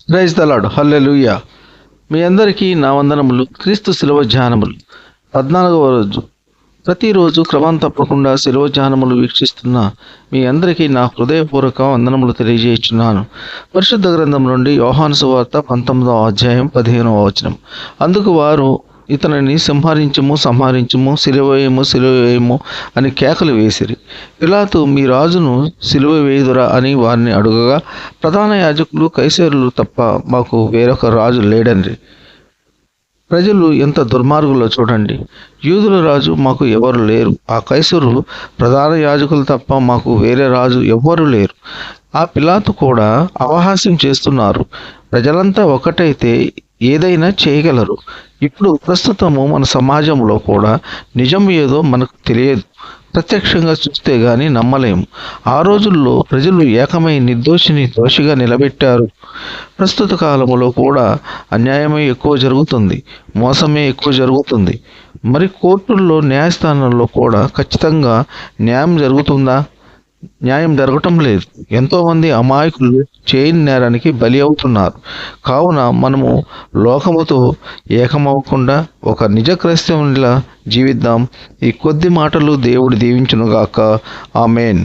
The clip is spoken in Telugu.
Praise the lord. హల్లెలూయా. మీ అందరికీ నా వందనములు. క్రీస్తు శిలువ ధ్యానములు 14వ రోజు. ప్రతిరోజు క్రమం తప్పకుండా శిలువ ధ్యానములు వీక్షిస్తున్న మీ అందరికీ నా హృదయపూర్వక వందనములు తెలియజేస్తున్నాను. పరిశుద్ధ గ్రంథం నుండి యోహాను సువార్త 19వ అధ్యాయం 15వ వచనం. అందుకు వారు ఇతనిని సంహరించుము, సిలువేయము అని కేకలు వేసిరి. పిలాతు, మీ రాజును సిలువ వేయుదురా అని వారిని అడుగగా, ప్రధాన యాజకులు, కైసరులు తప్ప మాకు వేరొక రాజు లేడని. ప్రజలు ఎంత దుర్మార్గులో చూడండి. యూదుల రాజు మాకు ఎవరు లేరు, ఆ కైసరు ప్రధాన యాజకులు తప్ప మాకు వేరే రాజు ఎవ్వరూ లేరు. ఆ పిలాతు కూడా అపహాస్యం చేస్తున్నారు. ప్రజలంతా ఒకటైతే ఏదైనా చేయగలరు. ఇప్పుడు ప్రస్తుతము మన సమాజంలో కూడా నిజం ఏదో మనకు తెలియదు. ప్రత్యక్షంగా చూస్తే గాని నమ్మలేము. ఆ రోజుల్లో ప్రజలు ఏకమై నిర్దోషిని దోషిగా నిలబెట్టారు. ప్రస్తుత కాలంలో కూడా అన్యాయమే ఎక్కువ జరుగుతుంది, మోసమే ఎక్కువ జరుగుతుంది. మరి కోర్టుల్లో, న్యాయస్థానాల్లో కూడా ఖచ్చితంగా న్యాయం జరుగుతుందా? న్యాయం జరగటం లేదు. ఎంతోమంది అమాయకులు చేయని నేరానికి బలి అవుతున్నారు. కావున మనము లోకముతో ఏకమవ్వకుండా ఒక నిజ క్రైస్తవునిలా జీవిద్దాం. ఈ కొద్ది మాటలు దేవుడు దీవించునుగాక. ఆమేన్.